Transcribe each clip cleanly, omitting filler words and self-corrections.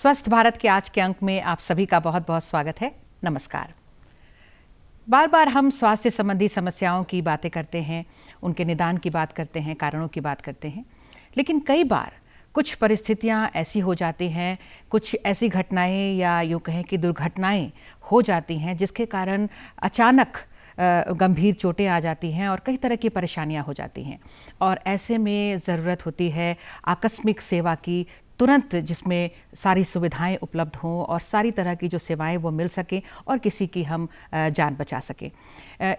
स्वस्थ भारत के आज के अंक में आप सभी का बहुत बहुत स्वागत है। नमस्कार। बार बार हम स्वास्थ्य संबंधी समस्याओं की बातें करते हैं, उनके निदान की बात करते हैं, कारणों की बात करते हैं, लेकिन कई बार कुछ परिस्थितियां ऐसी हो जाती हैं, कुछ ऐसी घटनाएं या यूँ कहें कि दुर्घटनाएं हो जाती हैं जिसके कारण अचानक गंभीर चोटें आ जाती हैं और कई तरह की परेशानियां हो जाती हैं। और ऐसे में ज़रूरत होती है आकस्मिक सेवा की, तुरंत जिसमें सारी सुविधाएं उपलब्ध हों और सारी तरह की जो सेवाएं वो मिल सकें और किसी की हम जान बचा सकें।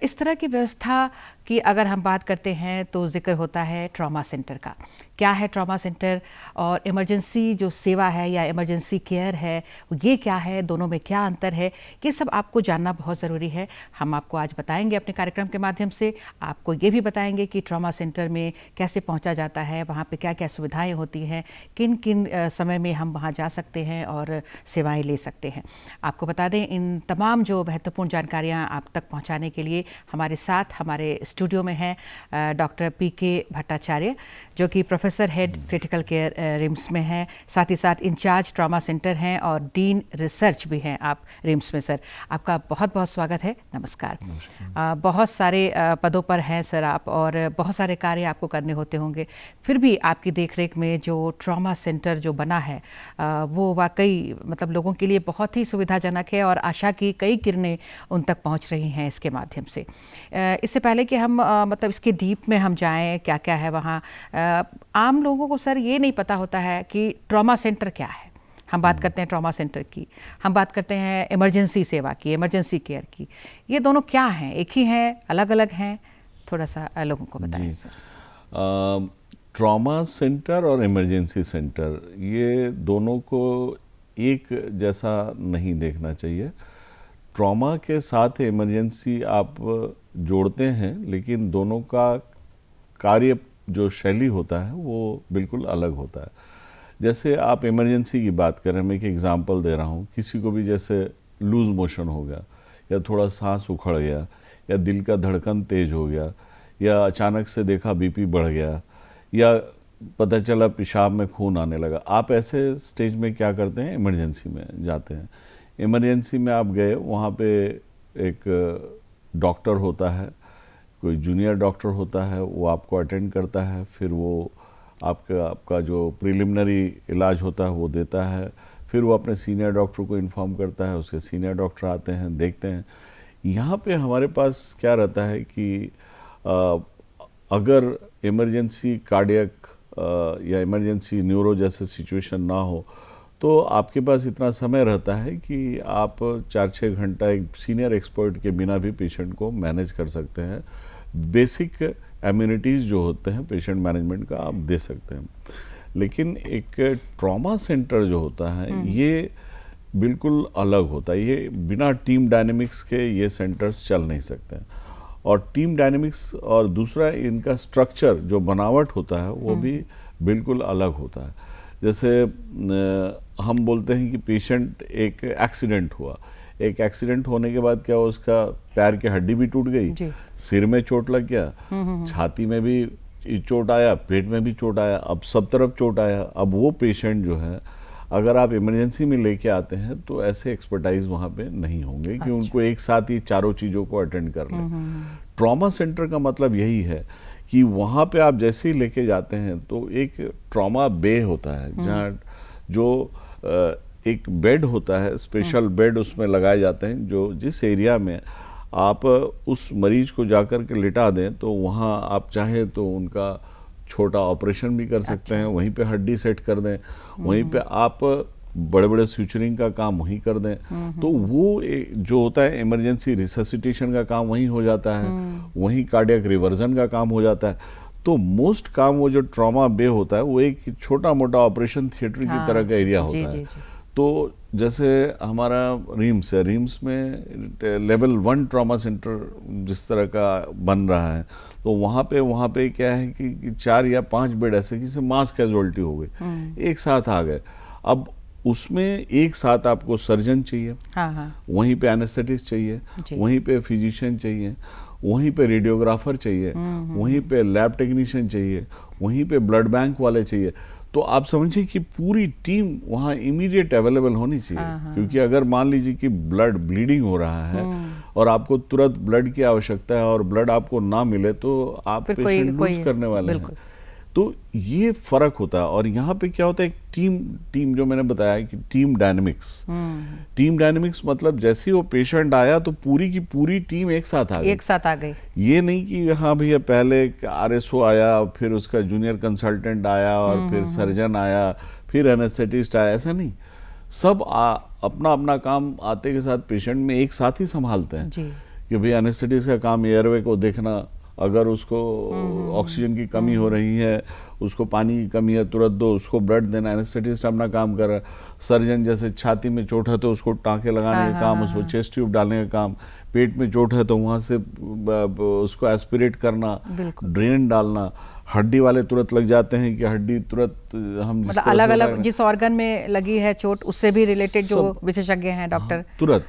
इस तरह की व्यवस्था की अगर हम बात करते हैं तो जिक्र होता है ट्रॉमा सेंटर का। क्या है ट्रॉमा सेंटर और इमरजेंसी जो सेवा है या इमरजेंसी केयर है, ये क्या है, दोनों में क्या अंतर है, ये सब आपको जानना बहुत ज़रूरी है। हम आपको आज बताएंगे अपने कार्यक्रम के माध्यम से। आपको ये भी बताएंगे कि ट्रॉमा सेंटर में कैसे पहुंचा जाता है, वहाँ पे क्या क्या सुविधाएं होती हैं, किन किन समय में हम वहाँ जा सकते हैं और सेवाएं ले सकते हैं। आपको बता दें, इन तमाम जो महत्वपूर्ण जानकारियाँ आप तक पहुँचाने के लिए हमारे साथ हमारे स्टूडियो में हैं डॉक्टर पीके भट्टाचार्य, जो कि professor head critical care RIMS में हैं, साथ ही साथ इंचार्ज ट्रॉमा सेंटर हैं और डीन रिसर्च भी हैं आप रिम्स में। सर, आपका बहुत बहुत स्वागत है। नमस्कार। बहुत सारे पदों पर हैं सर आप, और बहुत सारे कार्य आपको करने होते होंगे, फिर भी आपकी देखरेख में जो ट्रॉमा सेंटर जो बना है वो वाकई मतलब लोगों के लिए बहुत ही सुविधाजनक है और आशा की कई किरणें उन तक पहुंच रही हैं इसके माध्यम से। इससे पहले कि हम मतलब इसके डीप में हम जाएं, क्या क्या है वहाँ, आम लोगों को सर ये नहीं पता होता है कि ट्रॉमा सेंटर क्या है। हम बात करते हैं ट्रॉमा सेंटर की, हम बात करते हैं इमरजेंसी सेवा की, इमरजेंसी केयर की। ये दोनों क्या हैं, एक ही हैं, अलग अलग हैं? थोड़ा सा लोगों को बताएं सर। ट्रॉमा सेंटर और इमरजेंसी सेंटर, ये दोनों को एक जैसा नहीं देखना चाहिए। ट्रॉमा के साथ इमरजेंसी आप जोड़ते हैं, लेकिन दोनों का कार्य जो शैली होता है वो बिल्कुल अलग होता है। जैसे आप इमरजेंसी की बात करें, मैं एक एग्जांपल दे रहा हूँ। किसी को भी जैसे लूज मोशन हो गया, या थोड़ा सांस उखड़ गया, या दिल का धड़कन तेज हो गया, या अचानक से देखा बीपी बढ़ गया, या पता चला पेशाब में खून आने लगा, आप ऐसे स्टेज में क्या करते हैं? इमरजेंसी में जाते हैं। इमरजेंसी में आप गए, वहाँ पे एक डॉक्टर होता है, कोई जूनियर डॉक्टर होता है, वो आपको अटेंड करता है, फिर वो आपका जो प्रिलिमिनरी इलाज होता है वो देता है, फिर वो अपने सीनियर डॉक्टर को इन्फॉर्म करता है, उसके सीनियर डॉक्टर आते हैं, देखते हैं। यहाँ पे हमारे पास क्या रहता है कि अगर इमरजेंसी कार्डियक या इमरजेंसी न्यूरो जैसे सिचुएशन ना हो तो आपके पास इतना समय रहता है कि आप 4-6 घंटा एक सीनियर एक्सपर्ट के बिना भी पेशेंट को मैनेज कर सकते हैं। बेसिक एम्यूनिटीज़ जो होते हैं पेशेंट मैनेजमेंट का आप दे सकते हैं। लेकिन एक ट्रॉमा सेंटर जो होता है ये बिल्कुल अलग होता है। ये बिना टीम डायनेमिक्स के ये सेंटर्स चल नहीं सकते हैं। और टीम डायनेमिक्स और दूसरा इनका स्ट्रक्चर जो बनावट होता है वो भी बिल्कुल अलग होता है। जैसे हम बोलते हैं कि पेशेंट एक एक्सीडेंट हुआ, एक एक्सीडेंट होने के बाद क्या हुआ, उसका पैर की हड्डी भी टूट गई, सिर में चोट लग गया, छाती में भी चोट आया, पेट में भी चोट आया, अब सब तरफ चोट आया। अब वो पेशेंट जो है अगर आप इमरजेंसी में लेके आते हैं तो ऐसे एक्सपर्टाइज वहाँ पे नहीं होंगे कि उनको एक साथ ही चारों चीज़ों को अटेंड कर लें। ट्रॉमा सेंटर का मतलब यही है कि वहाँ पे आप जैसे ही लेके जाते हैं तो एक ट्रॉमा बे होता है, जहाँ जो एक बेड होता है, स्पेशल बेड उसमें लगाए जाते हैं, जो जिस एरिया में आप उस मरीज को जाकर के लिटा दें तो वहाँ आप चाहें तो उनका छोटा ऑपरेशन भी कर सकते हैं, वहीं पे हड्डी सेट कर दें, वहीं पे आप बड़े बड़े स्यूचरिंग का काम वहीं कर दें, तो वो जो होता है इमरजेंसी रिससिटेशन का काम वहीं हो जाता है, वहीं कार्डियक रिवर्जन का काम हो जाता है। तो मोस्ट काम वो जो ट्रॉमा बे होता है वो एक छोटा मोटा ऑपरेशन थिएटर की तरह का एरिया होता है। तो जैसे हमारा रिम्स है, रिम्स में लेवल 1 ट्रॉमा सेंटर जिस तरह का बन रहा है, तो वहाँ पे क्या है कि 4 या 5 बेड ऐसे किसी मास कैजुअलिटी हो गई, एक साथ आ गए। अब उसमें एक साथ आपको सर्जन चाहिए, वहीं पे एनेस्थेटिस्ट चाहिए, वहीं पे फिजिशियन चाहिए, वहीं पे रेडियोग्राफर चाहिए, वहीं पे लैब टेक्नीशियन चाहिए, वहीं पे ब्लड बैंक वाले चाहिए। तो आप समझिए कि पूरी टीम वहाँ इमीडिएट अवेलेबल होनी चाहिए। क्योंकि अगर मान लीजिए कि ब्लड ब्लीडिंग हो रहा है और आपको तुरंत ब्लड की आवश्यकता है और ब्लड आपको ना मिले तो आप पेशेंट लूज करने वाले हैं। तो ये फर्क होता है। और यहाँ पे क्या होता है, एक टीम जो मैंने बताया कि टीम डायनेमिक्स मतलब जैसे ही वो पेशेंट आया तो पूरी की पूरी टीम एक साथ आ गई। ये नहीं कि हाँ भैया पहले RSO आया, फिर उसका जूनियर कंसल्टेंट आया और फिर सर्जन आया, फिर एनेस्थेटिस्ट आया, ऐसा नहीं। सब अपना अपना काम आते के साथ पेशेंट में एक साथ ही संभालते हैं कि भाई एनेस्थेटिस्ट का काम एयरवे को देखना, अगर उसको ऑक्सीजन की कमी हो रही है, उसको पानी की कमी है, तुरंत दो, उसको ब्लड देना, एनेस्थेटिस्ट अपना काम कर रहा है। सर्जन जैसे छाती में चोट है तो उसको टाँके लगाने का काम, उसको चेस्ट ट्यूब डालने का काम, पेट में चोट है तो वहाँ से उसको एस्पिरेट करना, ड्रेन डालना। हड्डी वाले तुरंत लग जाते हैं कि हड्डी तुरंत हम मतलब अलग अलग जिस ऑर्गन में लगी है चोट उससे भी रिलेटेड जो विशेषज्ञ हैं डॉक्टर तुरंत।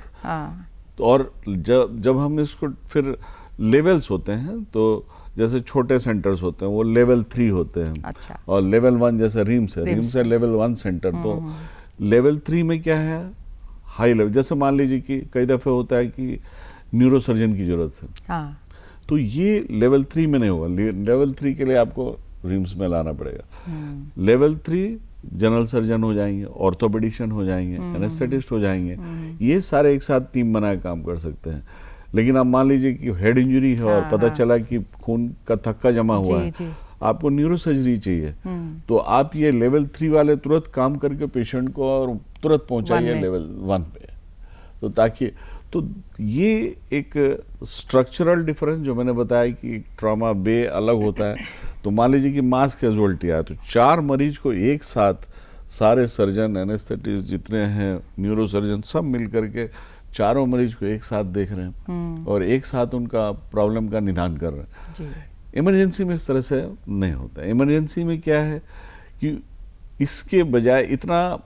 और जब हम इसको फिर लेवल्स होते हैं तो जैसे छोटे सेंटर्स होते हैं वो लेवल 3 होते हैं। अच्छा। और लेवल 1 जैसे रिम्स है लेवल 1 सेंटर। तो लेवल 3 में क्या है, हाई लेवल। जैसे मान लीजिए कि कई दफे होता है कि न्यूरोसर्जन की जरूरत है, तो ये लेवल 3 में नहीं होगा। लेवल 3 के लिए आपको रिम्स में लाना पड़ेगा। लेवल 3 जनरल सर्जन हो जाएंगे, ऑर्थोपेडिशियन हो जाएंगे, एनेस्थेटिस्ट हो जाएंगे, ये सारे एक साथ टीम बनाए काम कर सकते हैं। लेकिन आप मान लीजिए कि हेड इंजरी है और पता चला कि खून का थक्का जमा हुआ है, आपको न्यूरोसर्जरी चाहिए, तो आप ये लेवल 3 वाले तुरंत काम करके पेशेंट को और तुरंत पहुंचाइए लेवल 1 पे। तो ताकि तो ये एक स्ट्रक्चरल डिफरेंस जो मैंने बताया कि ट्रॉमा बे अलग होता है। तो मान लीजिए कि मास कैजुअल्टी आया तो 4 मरीज को एक साथ सारे सर्जन, एनेस्थेटिस्ट जितने हैं, न्यूरोसर्जन सब मिल करके चारों मरीज को एक साथ देख रहे हैं और एक साथ उनका प्रॉब्लम का निदान कर रहे हैं। इमरजेंसी में इस तरह से नहीं होता। इमरजेंसी में क्या है कि इसके बजाय इतना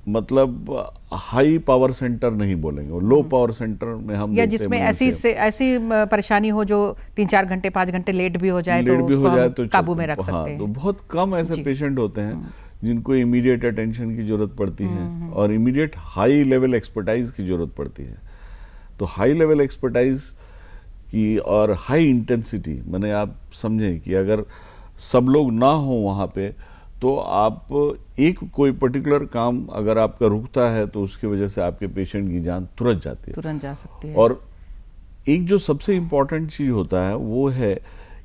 मतलब हाई पावर सेंटर नहीं बोलेंगे, लो पावर सेंटर में हम या जिसमें ऐसी परेशानी हो जो 3-4 घंटे 5 घंटे लेट भी हो जाए तो काबू में रख सकते हैं। तो बहुत कम ऐसे पेशेंट होते हैं जिनको इमीडिएट अटेंशन की जरूरत पड़ती है और इमीडिएट हाई लेवल एक्सपर्टाइज की जरूरत पड़ती है। तो हाई लेवल एक्सपर्टाइज की और हाई इंटेंसिटी, मैंने आप समझें कि अगर सब लोग ना हो वहाँ पे तो आप एक कोई पर्टिकुलर काम अगर आपका रुकता है तो उसकी वजह से आपके पेशेंट की जान तुरंत जाती है, तुरंत जा सकती है। और एक जो सबसे इम्पोर्टेंट चीज़ होता है वो है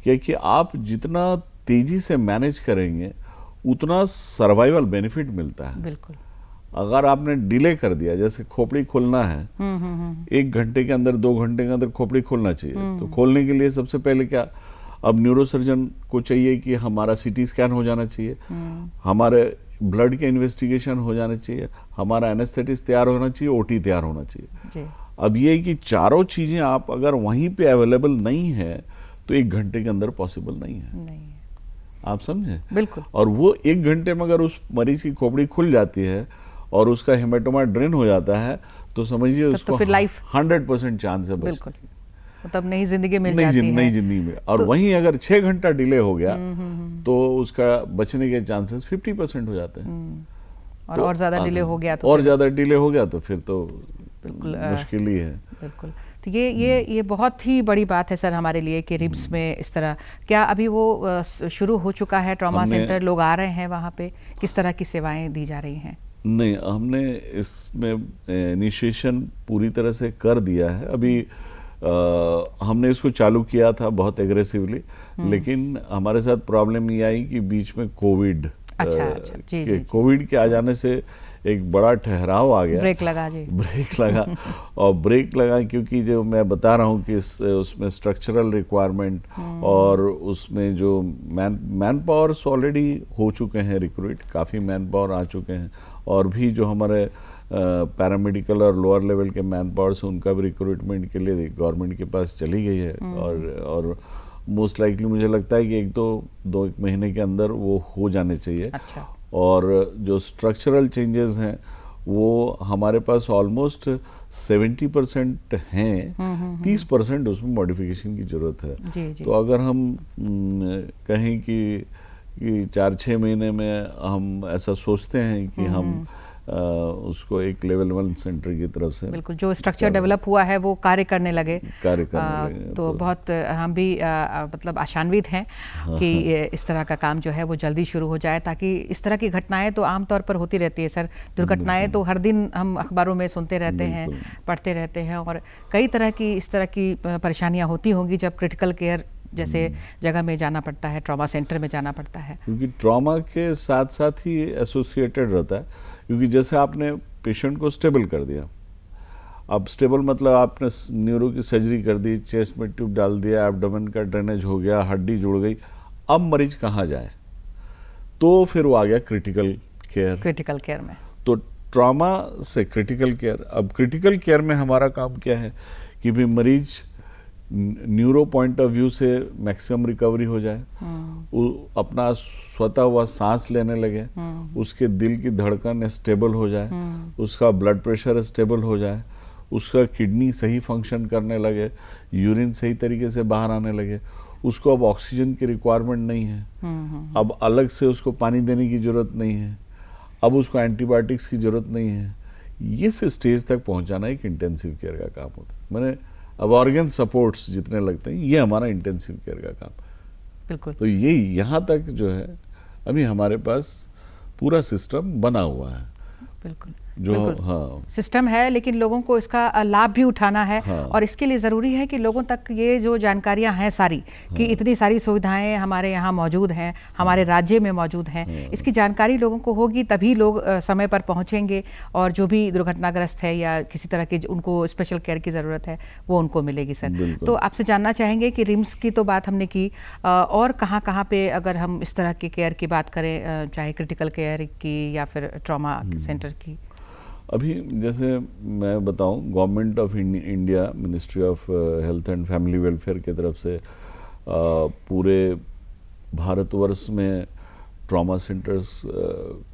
कि आप जितना तेजी से मैनेज करेंगे उतना सर्वाइवल बेनिफिट मिलता है। बिल्कुल। अगर आपने डिले कर दिया, जैसे खोपड़ी खोलना है 1 घंटे के अंदर 2 घंटे के अंदर खोपड़ी खोलना चाहिए, तो खोलने के लिए सबसे पहले क्या, अब न्यूरोसर्जन को चाहिए कि हमारा CT स्कैन हो जाना चाहिए, हमारे ब्लड के इन्वेस्टिगेशन हो जाने चाहिए, हमारा एनेस्थेटिस्ट तैयार होना चाहिए, OT तैयार होना चाहिए। अब ये कि चारों चीजें आप अगर वहीं पे अवेलेबल नहीं है तो 1 घंटे के अंदर पॉसिबल नहीं है। आप समझे? बिल्कुल। और वो 1 घंटे में अगर उस मरीज की खोपड़ी खुल जाती है और उसका हेमेटोमा ड्रेन हो जाता है तो समझिए उसको 100% चांस है बस, तब नई जिंदगी मिल जाती है। नई जिंदगी में। और वहीं अगर 6 घंटा डिले हो गया तो उसका बचने के चांसेस 50% हो जाते हैं। और ज्यादा डिले हो गया तो फिर तो मुश्किल ही है। बिल्कुल। तो ये बहुत ही बड़ी बात है सर हमारे लिए कि रिम्स में इस तरह, क्या अभी वो शुरू हो चुका है ट्रॉमा सेंटर, लोग आ रहे हैं वहाँ पे, किस तरह की सेवाएं दी जा रही हैं? नहीं, हमने इसमें इनिशिएशन पूरी तरह से कर दिया है। अभी हमने इसको चालू किया था बहुत एग्रेसिवली, लेकिन हमारे साथ प्रॉब्लम ये आई कि बीच में कोविड कोविड के आ जाने से एक बड़ा ठहराव आ गया, ब्रेक लगा और ब्रेक लगा क्योंकि जो मैं बता रहा हूँ कि उसमें स्ट्रक्चरल रिक्वायरमेंट और उसमें जो मैन पावर्स ऑलरेडी हो चुके हैं रिक्रूट, काफ़ी मैन पावर आ चुके हैं, और भी जो हमारे पैरामेडिकल और लोअर लेवल के मैन पावर्स उनका भी रिक्रूटमेंट के लिए गवर्नमेंट के पास चली गई है। और मोस्ट लाइकली मुझे लगता है कि 1 महीने के अंदर वो हो जाने चाहिए। अच्छा। और जो स्ट्रक्चरल चेंजेस हैं वो हमारे पास ऑलमोस्ट 70% हैं, 30% उसमें मॉडिफिकेशन की जरूरत है। जी। तो अगर हम कहें कि कि 4-6 महीने में हम ऐसा सोचते हैं कि हम उसको एक लेवल 1 सेंटर की तरफ से बिल्कुल जो स्ट्रक्चर डेवलप हुआ है वो कार्य करने लगे लगे तो बहुत हम भी मतलब आशान्वित हैं कि इस तरह का काम जो है वो जल्दी शुरू हो जाए, ताकि इस तरह की घटनाएं तो आमतौर पर होती रहती है सर। दुर्घटनाएं तो हर दिन हम अखबारों में सुनते रहते हैं, पढ़ते रहते हैं, और कई तरह की इस तरह की परेशानियां होती होंगी जब क्रिटिकल केयर जैसे जगह में जाना पड़ता है, ट्रॉमा सेंटर में जाना पड़ता है। क्योंकि ट्रॉमा के साथ साथ ही एसोसिएटेड रहता है, क्योंकि जैसे आपने पेशेंट को स्टेबल कर दिया, अब स्टेबल मतलब आपने न्यूरो की सर्जरी कर दी, चेस्ट में ट्यूब डाल दिया, एब्डोमेन का ड्रेनेज हो गया, हड्डी जुड़ गई, अब मरीज कहाँ जाए? तो फिर वो आ गया क्रिटिकल केयर में। तो ट्रॉमा से क्रिटिकल केयर, अब क्रिटिकल केयर में हमारा काम क्या है कि भी मरीज न्यूरो पॉइंट ऑफ व्यू से मैक्सिमम रिकवरी हो जाए, अपना स्वतः हुआ सांस लेने लगे, उसके दिल की धड़कन स्टेबल हो जाए, उसका ब्लड प्रेशर स्टेबल हो जाए, उसका किडनी सही फंक्शन करने लगे, यूरिन सही तरीके से बाहर आने लगे, उसको अब ऑक्सीजन की रिक्वायरमेंट नहीं है, अब अलग से उसको पानी देने की जरूरत नहीं है, अब उसको एंटीबायोटिक्स की जरूरत नहीं है। इस स्टेज तक पहुंचाना एक इंटेंसिव केयर का काम होता है। मैंने अब ऑर्गन सपोर्ट्स जितने लगते हैं ये हमारा इंटेंसिव केयर का काम। बिल्कुल। तो ये यहाँ तक जो है अभी हमारे पास पूरा सिस्टम बना हुआ है। बिल्कुल जो हाँ सिस्टम है, लेकिन लोगों को इसका लाभ भी उठाना है। हाँ। और इसके लिए ज़रूरी है कि लोगों तक ये जो जानकारियां हैं सारी कि इतनी सारी सुविधाएं हमारे यहाँ मौजूद हैं, हमारे राज्य में मौजूद हैं, इसकी जानकारी लोगों को होगी तभी लोग समय पर पहुँचेंगे और जो भी दुर्घटनाग्रस्त है या किसी तरह की उनको स्पेशल केयर की ज़रूरत है वो उनको मिलेगी सर। तो आपसे जानना चाहेंगे कि रिम्स की तो बात हमने की, और कहाँ पे अगर हम इस तरह की केयर की बात करें, चाहे क्रिटिकल केयर की या फिर ट्रॉमा सेंटर की? अभी जैसे मैं बताऊं, government of India, ministry of health and family welfare की तरफ से पूरे भारतवर्ष में ट्रॉमा सेंटर्स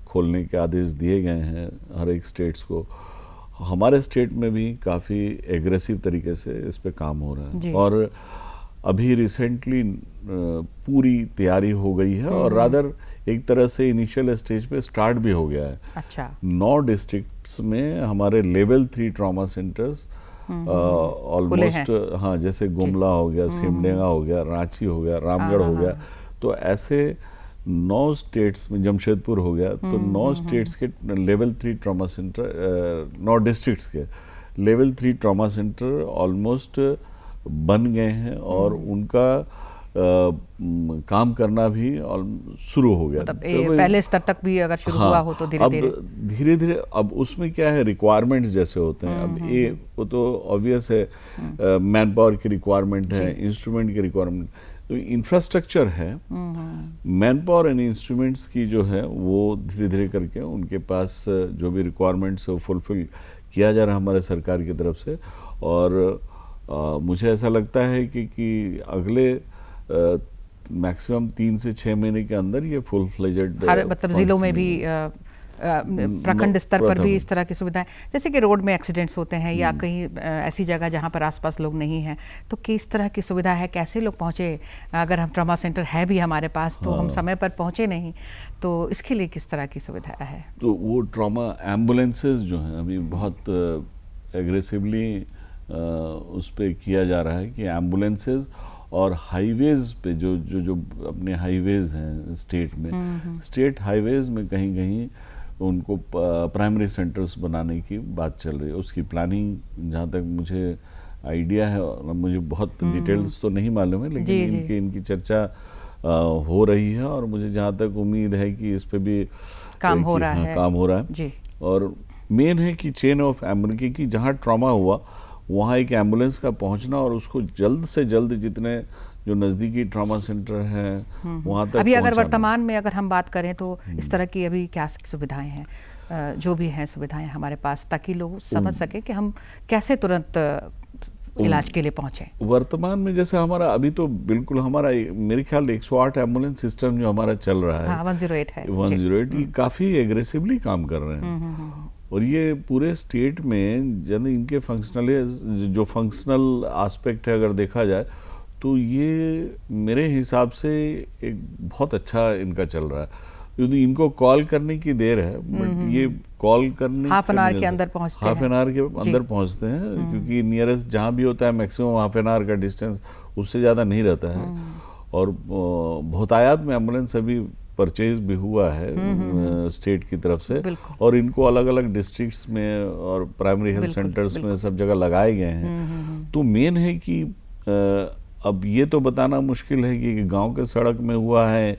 खोलने के आदेश दिए गए हैं हर एक स्टेट्स को। हमारे स्टेट में भी काफ़ी एग्रेसिव तरीके से इस पे काम हो रहा है, और अभी रिसेंटली पूरी तैयारी हो गई है, और रादर एक तरह से इनिशियल स्टेज पे स्टार्ट भी हो गया है। अच्छा। 9 डिस्ट्रिक्ट्स में हमारे लेवल 3 ट्रॉमा सेंटर्स ऑलमोस्ट, हाँ, जैसे गुमला हो गया, सिमडेगा हो गया, रांची हो गया, रामगढ़ हो गया, तो ऐसे 9 स्टेट्स में, जमशेदपुर हो गया, तो 9 स्टेट्स के लेवल 3 ट्रॉमा सेंटर, 9 डिस्ट्रिक्ट्स के लेवल 3 ट्रॉमा सेंटर ऑलमोस्ट बन गए हैं, और उनका काम करना भी शुरू हो गया। मतलब पहले स्तर तक भी अगर शुरू हुआ हो तो धीरे धीरे अब उसमें क्या है, रिक्वायरमेंट्स जैसे होते हैं, अब ये वो तो ऑब्वियस है, मैन पावर की रिक्वायरमेंट है, इंस्ट्रूमेंट की रिक्वायरमेंट, तो इंफ्रास्ट्रक्चर है, मैन पावर एंड इंस्ट्रूमेंट्स की जो है वो धीरे धीरे करके उनके पास जो भी रिक्वायरमेंट्स है वो फुलफिल किया जा रहा है हमारे सरकार की तरफ से। और मुझे ऐसा लगता है कि अगले मैक्सिमम 3 से 6 महीने के अंदर ये फुल फ्लेजेड, मतलब जिलों में भी प्रखंड स्तर पर भी इस तरह की सुविधाएं, जैसे कि रोड में एक्सीडेंट्स होते हैं या कहीं ऐसी जगह जहां पर आसपास लोग नहीं हैं, तो किस तरह की सुविधा है, कैसे लोग पहुंचे? अगर हम ट्रॉमा सेंटर है भी हमारे पास तो हम समय पर पहुंचे नहीं, तो इसके लिए किस तरह की सुविधा है? तो वो ट्रॉमा एम्बुलेंसेज जो हैं अभी बहुत एग्रेसिवली उस पर किया जा रहा है कि एम्बुलेंसेज, और हाईवेज पे जो जो जो अपने हाईवेज हैं स्टेट में, स्टेट हाईवेज में कहीं कहीं उनको प्राइमरी सेंटर्स बनाने की बात चल रही है। उसकी प्लानिंग जहाँ तक मुझे आइडिया है, और मुझे बहुत डिटेल्स तो नहीं मालूम है, लेकिन इनकी चर्चा हो रही है, और मुझे जहाँ तक उम्मीद है कि इस पे भी काम हो रहा है जी। और मेन है कि चेन ऑफ एम्बुलेंस की जहाँ ट्रॉमा हुआ वहाँ एक एम्बुलेंस का पहुँचना, और उसको जल्द से जल्द जितने जो नज़दीकी ट्रॉमा सेंटर हैं वहाँ तक अभी अगर वर्तमान में अगर हम बात करें तो इस तरह की अभी क्या सुविधाएं हैं, जो भी हैं सुविधाएं हमारे पास, ताकि लोग समझ सके कि हम कैसे तुरंत इलाज के लिए पहुंचे? वर्तमान में जैसे हमारा अभी तो बिल्कुल हमारा मेरे ख्याल 108 एम्बुलेंस सिस्टम जो हमारा चल रहा है, 108 है, 108, ये काफ़ी एग्रेसिवली काम कर रहे हैं, और ये पूरे स्टेट में जब इनके जो फंक्शनल एस्पेक्ट है अगर देखा जाए तो ये मेरे हिसाब से एक बहुत अच्छा इनका चल रहा है, क्योंकि इनको कॉल करने की देर है, बट ये कॉल करने हाफ एन आवर के अंदर पहुंचते हैं, हाफ एन आवर के अंदर पहुंचते हैं, क्योंकि नियरेस्ट जहाँ भी होता है मैक्सिमम हाफ एन आवर का डिस्टेंस, उससे ज़्यादा नहीं रहता है। और बहुतायत में एम्बुलेंस अभी परचेज भी हुआ है स्टेट की तरफ से, और इनको अलग अलग डिस्ट्रिक्ट्स में और प्राइमरी हेल्थ सेंटर्स में सब जगह लगाए गए हैं। तो मेन है कि अब ये तो बताना मुश्किल है कि गांव के सड़क में हुआ है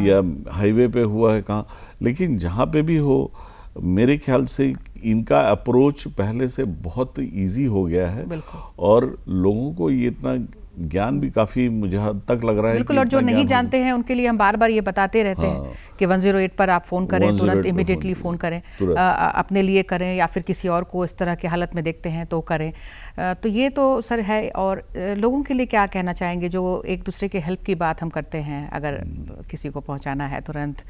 या हाईवे पे हुआ है कहाँ, लेकिन जहाँ पे भी हो, मेरे ख्याल से इनका अप्रोच पहले से बहुत इजी हो गया है, और लोगों को ये इतना ज्ञान भी काफी मुझे हद तक लग रहा है। बिल्कुल, और जो नहीं जानते हैं उनके लिए हम बार बार ये बताते रहते हैं कि 108 पर आप फोन करें, तुरंत इमीडिएटली फोन करें, अपने लिए करें या फिर किसी और को इस तरह की हालत में देखते हैं तो करें। तो ये तो सर है। और लोगों के लिए क्या कहना चाहेंगे जो एक दूसरे के हेल्प की बात हम करते हैं, अगर किसी को पहुंचाना है तुरंत,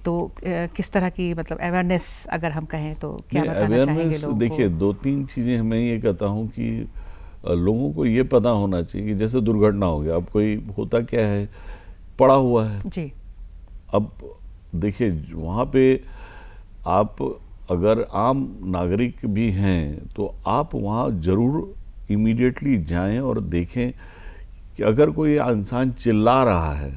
तो किस तरह की मतलब अवेयरनेस अगर हम कहें तो क्या बताना चाहेंगे लोगों को? देखिए, 2-3 चीजें मैं ये कहता हूँ कि लोगों को ये पता होना चाहिए कि जैसे दुर्घटना हो गया, अब कोई होता क्या है, पड़ा हुआ है जी। अब देखिए, वहाँ पे आप अगर आम नागरिक भी हैं तो आप वहाँ जरूर इमीडिएटली जाएं और देखें कि अगर कोई इंसान चिल्ला रहा है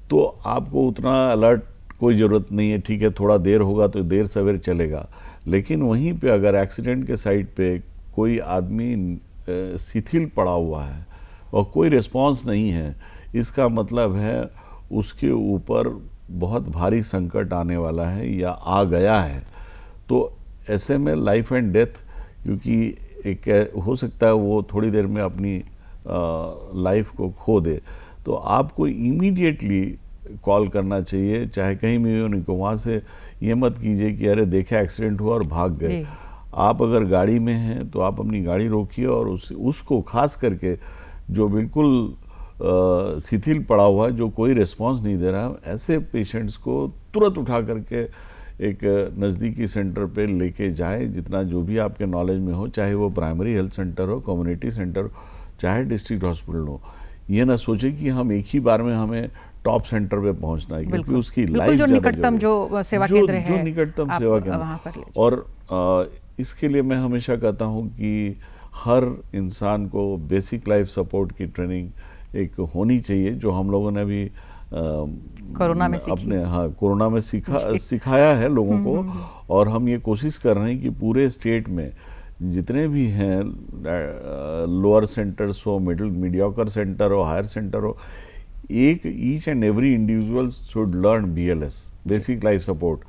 तो आपको उतना अलर्ट कोई ज़रूरत नहीं है। ठीक है, थोड़ा देर होगा तो देर सवेर चलेगा, लेकिन वहीं पे अगर एक्सीडेंट के साइड पे कोई आदमी शिथिल पड़ा हुआ है और कोई रिस्पांस नहीं है, इसका मतलब है उसके ऊपर बहुत भारी संकट आने वाला है या आ गया है। तो ऐसे में लाइफ एंड डेथ, क्योंकि एक हो सकता है वो थोड़ी देर में अपनी लाइफ को खो दे, तो आपको इमीडिएटली कॉल करना चाहिए, चाहे कहीं भी हो। नहीं को वहाँ से ये मत कीजिए कि अरे देखा एक्सीडेंट हुआ और भाग गए। आप अगर गाड़ी में हैं तो आप अपनी गाड़ी रोकिए और उसको खास करके जो बिल्कुल शिथिल पड़ा हुआ है, जो कोई रिस्पांस नहीं दे रहा, ऐसे पेशेंट्स को तुरंत उठा करके एक नज़दीकी सेंटर पे लेके जाएं, जितना जो भी आपके नॉलेज में हो, चाहे वो प्राइमरी हेल्थ सेंटर हो, कम्युनिटी सेंटर हो, चाहे डिस्ट्रिक्ट हॉस्पिटल हो। ये ना सोचे कि हम एक ही बार में हमें टॉप सेंटर पे पहुंचना है, क्योंकि उसकी लाइफ जो निकटतम जो सेवा केंद्र है, जो निकटतम सेवा केंद्र। और इसके लिए मैं हमेशा कहता हूं कि हर इंसान को बेसिक लाइफ सपोर्ट की ट्रेनिंग एक होनी चाहिए, जो हम लोगों ने अभी कोरोना में अपने कोरोना में सिखाया है लोगों को। और हम ये कोशिश कर रहे हैं कि पूरे स्टेट में जितने भी हैं, लोअर सेंटर्स हो, मीडियोकर सेंटर हो, हायर सेंटर हो, each and every individual should learn BLS, basic life support,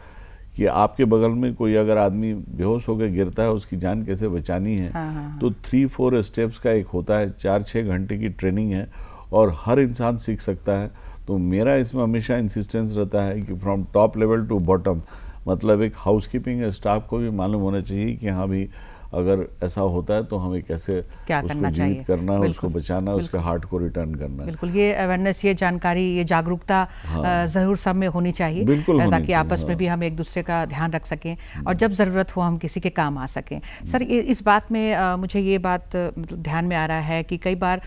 कि आपके बगल में कोई अगर आदमी बेहोश होकर गिरता है, उसकी जान कैसे बचानी है। तो 3-4 स्टेप्स का एक होता है, 4-6 घंटे की ट्रेनिंग है और हर इंसान सीख सकता है। तो मेरा इसमें हमेशा इंसिस्टेंस रहता है कि from top level to bottom, मतलब एक हाउसकीपिंग स्टाफ को भी मालूम होना चाहिए कि हाँ भी अगर ऐसा होता है तो हमें कैसे उसको जीवित करना है, उसको बचाना है, उसके हार्ट को रिटर्न करना है। बिल्कुल, ये अवेयरनेस, ये जानकारी, ये जागरूकता जरूर सब में होनी चाहिए, ताकि आपस में भी हम एक दूसरे का ध्यान रख सकें और जब ज़रूरत हो हम किसी के काम आ सकें। सर, इस बात में मुझे ये बात मतलब ध्यान में आ रहा है कि कई बार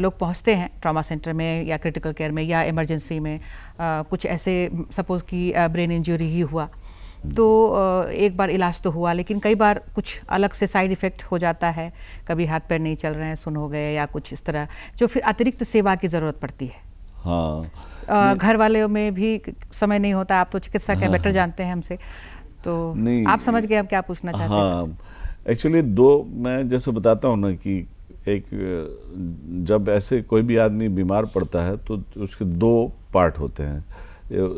लोग पहुँचते हैं ट्रॉमा सेंटर में या क्रिटिकल केयर में या इमरजेंसी में, कुछ ऐसे सपोज़ कि ब्रेन इंजरी ही हुआ, तो एक बार इलाज तो हुआ, लेकिन कई बार कुछ अलग से साइड इफ़ेक्ट हो जाता है, कभी हाथ पैर नहीं चल रहे हैं, सुन हो गए या कुछ इस तरह, जो फिर अतिरिक्त सेवा की ज़रूरत पड़ती है। घर वाले में भी समय नहीं होता, आप तो चिकित्सक हैं, बेटर जानते हैं हमसे, तो आप समझ गए अब क्या पूछना चाहते हैं। एक्चुअली मैं जैसे बताता हूँ ना कि एक जब ऐसे कोई भी आदमी बीमार पड़ता है तो उसके 2 पार्ट होते हैं।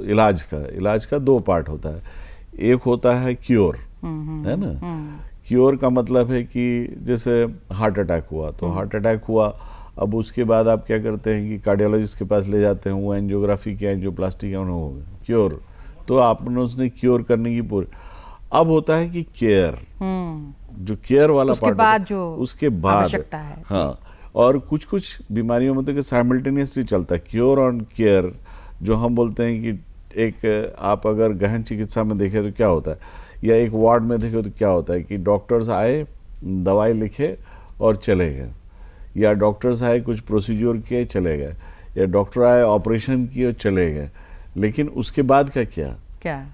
इलाज का 2 पार्ट होता है। एक होता है क्योर, है ना। क्योर का मतलब है कि जैसे हार्ट अटैक हुआ तो हार्ट अटैक हुआ, अब उसके बाद आप क्या करते हैं कि कार्डियोलॉजिस्ट के पास ले जाते हैं, वो एंजियोग्राफी किया, एंजियोप्लास्टी किया, उन्होंने हो गया क्योर, तो आपने उसने क्योर करने की पूरी। अब होता है कि केयर, जो केयर वाला पार्ट उसके बाद आवश्यकता है। हाँ, और कुछ बीमारियों में तो साइमल्टेनियसली चलता है क्योर और केयर, जो हम बोलते हैं कि एक आप अगर गहन चिकित्सा में देखें तो क्या होता है, या एक वार्ड में देखें तो क्या होता है कि डॉक्टर्स आए, दवाई लिखे और चले गए, या डॉक्टर्स आए कुछ प्रोसीजर किए चले गए, या डॉक्टर आए ऑपरेशन किए चले गए, लेकिन उसके बाद का क्या,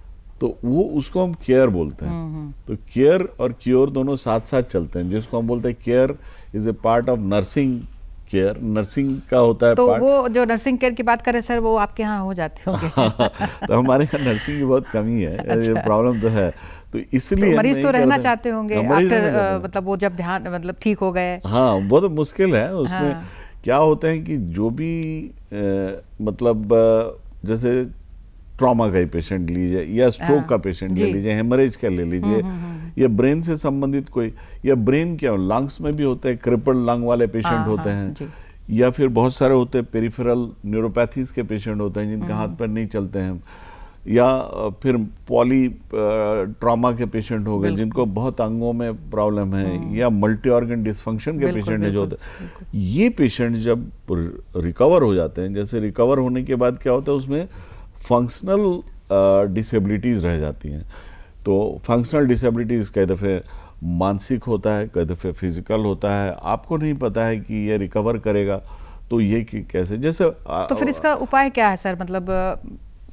तो वो उसको हम केयर बोलते हैं। तो केयर और क्योर दोनों साथ साथ चलते हैं, जिसको हम बोलते हैं care is a part of nursing care, nursing का होता है तो पार्ट। वो जो नर्सिंग केयर की बात करें सर, वो आपके यहाँ हो जाते होंगे? तो हमारे यहाँ नर्सिंग की बहुत कमी है। अच्छा। ये प्रॉब्लम तो है, तो इसलिए तो मरीज तो रहना चाहते होंगे आफ्टर, मतलब वो जब ध्यान मतलब ठीक हो गए। हाँ, बहुत मुश्किल है उसमें। हाँ। क्या होता है कि जो भी मतलब जैसे ट्रॉमा का ही पेशेंट लीजिए, या स्ट्रोक का पेशेंट ले लीजिए, हेमरेज का ले लीजिए, या ब्रेन से संबंधित कोई, या ब्रेन क्या लंग्स में भी होते हैं, क्रिपल लंग वाले पेशेंट होते हैं, या फिर बहुत सारे होते हैं पेरिफेरल न्यूरोपैथीज के पेशेंट होते हैं जिनका हाथ पैर नहीं चलते हैं, या फिर पॉली ट्रॉमा के पेशेंट हो गए जिनको बहुत अंगों में प्रॉब्लम है, या मल्टी ऑर्गन डिसफंक्शन के पेशेंट है जो होते हैं। ये पेशेंट जब रिकवर हो जाते हैं, जैसे रिकवर होने के बाद क्या होता है उसमें फंक्शनल डिसेबिलिटीज़ रह जाती हैं। तो फंक्शनल डिसेबिलिटीज़ कई दफ़े मानसिक होता है, कई दफ़े फिजिकल होता है, आपको नहीं पता है कि ये रिकवर करेगा, तो ये कि कैसे, जैसे तो फिर इसका उपाय क्या है सर, मतलब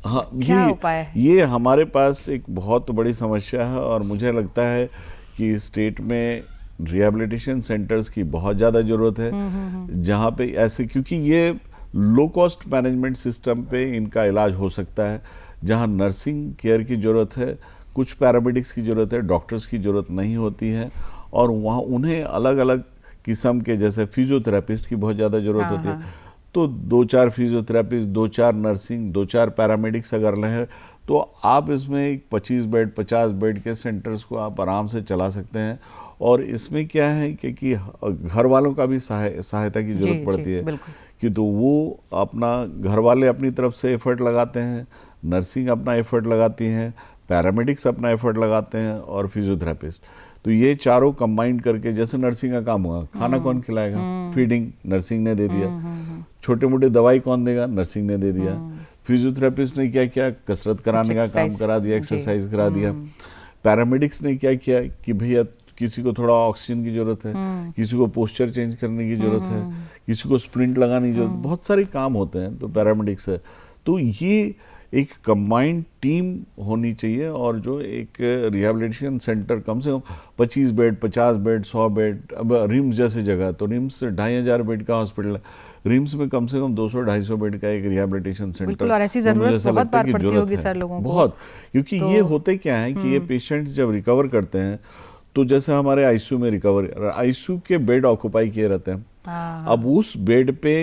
हाँ, क्या उपाय है? ये हमारे पास एक बहुत बड़ी समस्या है, और मुझे लगता है कि स्टेट में रिहैबिलिटेशन सेंटर्स की बहुत ज़्यादा ज़रूरत है, जहाँ पे ऐसे, क्योंकि ये लो कॉस्ट मैनेजमेंट सिस्टम पे इनका इलाज हो सकता है, जहाँ नर्सिंग केयर की ज़रूरत है, कुछ पैरामेडिक्स की ज़रूरत है, डॉक्टर्स की ज़रूरत नहीं होती है, और वहाँ उन्हें अलग अलग किस्म के, जैसे फिजियोथेरेपिस्ट की बहुत ज़्यादा ज़रूरत होती है, तो 2-4 फिजियोथेरेपिस्ट, 2-4 नर्सिंग, 2-4 पैरामेडिक्स अगर रहें, तो आप इसमें एक 25 बेड 50 बेड के सेंटर्स को आप आराम से चला सकते हैं। और इसमें क्या है कि घर वालों का भी सहायता की ज़रूरत पड़ती है, कि तो वो अपना, घर वाले अपनी तरफ से एफर्ट लगाते हैं, नर्सिंग अपना एफर्ट लगाती हैं, पैरामेडिक्स अपना एफर्ट लगाते हैं, और फिजियोथेरेपिस्ट, तो ये चारों कंबाइन करके, जैसे नर्सिंग का काम हुआ, खाना कौन खिलाएगा, फीडिंग नर्सिंग ने दे दिया, छोटे मोटे दवाई कौन देगा, नर्सिंग ने दे दिया, फिजियोथेरेपिस्ट ने क्या किया, कसरत कराने का काम करा दिया, एक्सरसाइज करा दिया, पैरामेडिक्स ने क्या किया कि भैया किसी को थोड़ा ऑक्सीजन की जरूरत है, किसी को पोस्चर चेंज करने की जरूरत है, किसी को स्प्रिंट लगाने की जरूरत, बहुत सारे काम होते हैं, तो पैरामेडिक्स है। तो ये एक कंबाइंड टीम होनी चाहिए, और जो एक रिहैबिलिटेशन सेंटर कम से कम 25 बेड 50 बेड 100 बेड, अब रिम्स जैसे जगह, तो रिम्स 2500 बेड का हॉस्पिटल है, रिम्स में कम से कम 200-250 बेड का एक रिहैबिलिटेशन सेंटर, और ऐसी जरूरत बहुत बार पड़ती होगी सर लोगों को, बहुत, क्योंकि ये होते क्या है कि ये पेशेंट्स जब रिकवर करते हैं, तो जैसे हमारे आईसीयू में रिकवर, आईसीयू के बेड ऑक्युपाई किए रहते हैं, अब उस बेड पे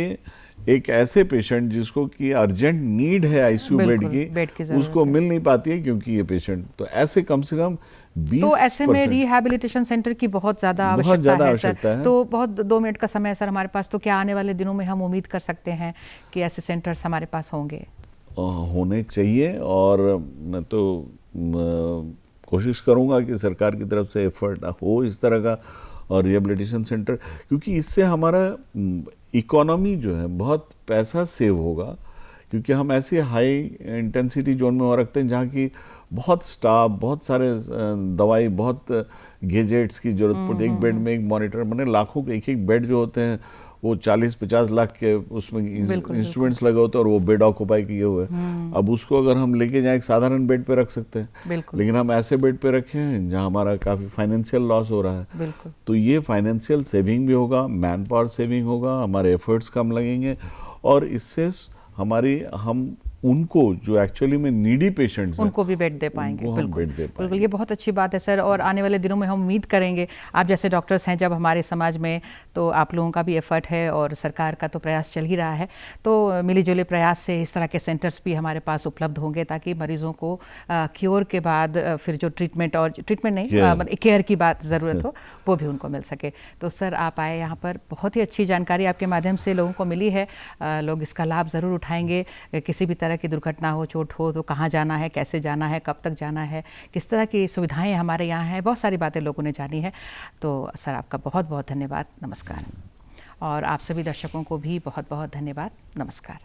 एक ऐसे पेशेंट जिसको कि अर्जेंट नीड है आईसीयू बेड की उसको मिल नहीं पाती है, क्योंकि ये पेशेंट, तो ऐसे कम से कम 20%। तो ऐसे में रिहैबिलिटेशन सेंटर की बहुत ज़्यादा आवश्यकता है सर। तो बहुत 2 मिनट का समय है सर हमारे पास, तो क्या आने वाले दिनों में हम उम्मीद कर सकते हैं कि ऐसे सेंटर्स हमारे पास होंगे? होने चाहिए, और मैं तो कोशिश करूंगा कि सरकार की तरफ से एफर्ट हो इस तरह का, और रिहैबिलिटेशन सेंटर, क्योंकि इससे हमारा इकोनॉमी जो है, बहुत पैसा सेव होगा, क्योंकि हम ऐसे हाई इंटेंसिटी जोन में हो रखते हैं जहाँ की बहुत स्टाफ, बहुत सारे दवाई, बहुत गैजेट्स की जरूरत पड़ती है। एक बेड में एक मॉनिटर, मैंने लाखों के एक बेड जो होते हैं वो 40-50 लाख के उसमें इंस्ट्रूमेंट्स लगे होते हैं, और वो बेड ऑक्युपाई किए हुए। अब उसको अगर हम लेके जाए, एक साधारण बेड पे रख सकते हैं, लेकिन हम ऐसे बेड पे रखे हैं जहां हमारा काफ़ी फाइनेंशियल लॉस हो रहा है। तो ये फाइनेंशियल सेविंग भी होगा, मैन पावर सेविंग होगा, हमारे एफर्ट्स कम लगेंगे, और इससे हम उनको जो एक्चुअली में नीडी पेशेंट्स हैं, उनको भी बेड दे पाएंगे। बिल्कुल, ये बहुत अच्छी बात है सर, और आने वाले दिनों में हम उम्मीद करेंगे, आप जैसे डॉक्टर्स हैं जब हमारे समाज में, तो आप लोगों का भी एफर्ट है, और सरकार का तो प्रयास चल ही रहा है, तो मिलीजुले प्रयास से इस तरह के सेंटर्स भी हमारे पास उपलब्ध होंगे, ताकि मरीजों को क्योर के बाद फिर जो ट्रीटमेंट नहीं केयर की बात ज़रूरत हो, वो भी उनको मिल सके। तो सर आप आए यहाँ पर, बहुत ही अच्छी जानकारी आपके माध्यम से लोगों को मिली है, लोग इसका लाभ ज़रूर उठाएंगे। किसी भी तरह की दुर्घटना हो, चोट हो, तो कहाँ जाना है, कैसे जाना है, कब तक जाना है, किस तरह की सुविधाएं हमारे यहाँ हैं, बहुत सारी बातें लोगों ने जानी है। तो सर आपका बहुत बहुत धन्यवाद, नमस्कार। और आप सभी दर्शकों को भी बहुत बहुत धन्यवाद, नमस्कार।